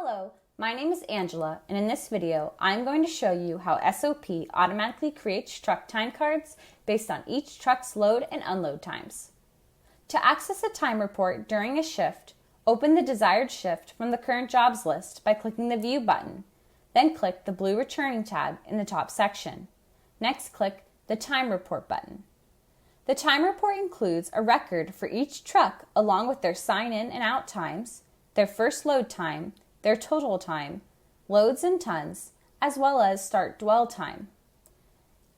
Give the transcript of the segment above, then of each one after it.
Hello, my name is Angela, and in this video, I'm going to show you how SOP automatically creates truck time cards based on each truck's load and unload times. To access a time report during a shift, open the desired shift from the current jobs list by clicking the View button, then click the blue Returning tab in the top section. Next, click the Time Report button. The time report includes a record for each truck along with their sign-in and out times, their first load time, their total time, loads in tons, as well as start dwell time.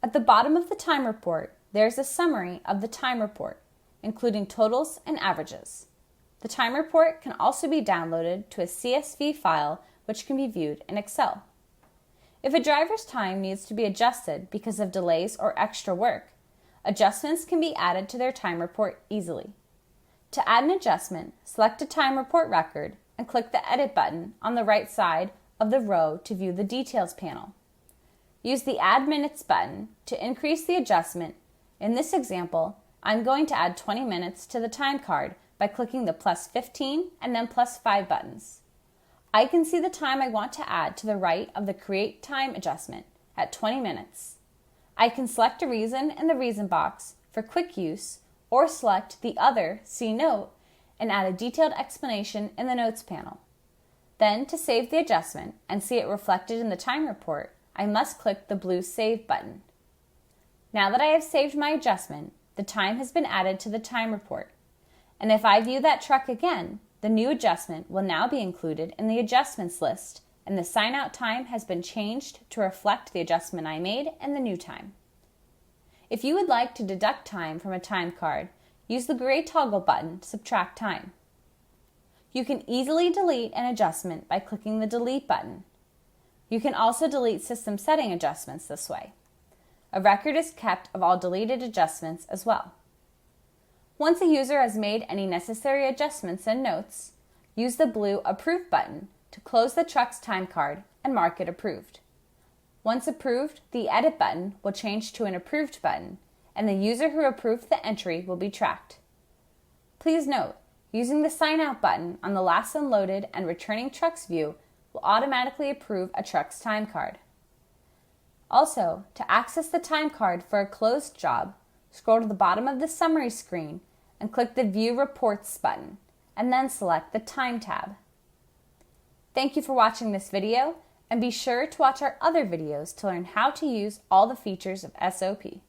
At the bottom of the time report, there's a summary of the time report, including totals and averages. The time report can also be downloaded to a CSV file which can be viewed in Excel. If a driver's time needs to be adjusted because of delays or extra work, adjustments can be added to their time report easily. To add an adjustment, select a time report record and click the Edit button on the right side of the row to view the Details panel. Use the Add Minutes button to increase the adjustment. In this example, I'm going to add 20 minutes to the time card by clicking the +15 and then +5 buttons. I can see the time I want to add to the right of the Create Time adjustment at 20 minutes. I can select a reason in the reason box for quick use or select the other See Note and add a detailed explanation in the Notes panel. Then, to save the adjustment and see it reflected in the time report, I must click the blue Save button. Now that I have saved my adjustment, the time has been added to the time report. And if I view that truck again, the new adjustment will now be included in the adjustments list, and the sign-out time has been changed to reflect the adjustment I made and the new time. If you would like to deduct time from a time card, use the gray toggle button to subtract time. You can easily delete an adjustment by clicking the Delete button. You can also delete system setting adjustments this way. A record is kept of all deleted adjustments as well. Once a user has made any necessary adjustments in Notes, use the blue Approve button to close the truck's time card and mark it approved. Once approved, the Edit button will change to an Approved button, and the user who approved the entry will be tracked. Please note, using the Sign Out button on the last unloaded and returning trucks view will automatically approve a truck's time card. Also, to access the time card for a closed job, scroll to the bottom of the summary screen and click the View Reports button, and then select the Time tab. Thank you for watching this video, and be sure to watch our other videos to learn how to use all the features of SOP.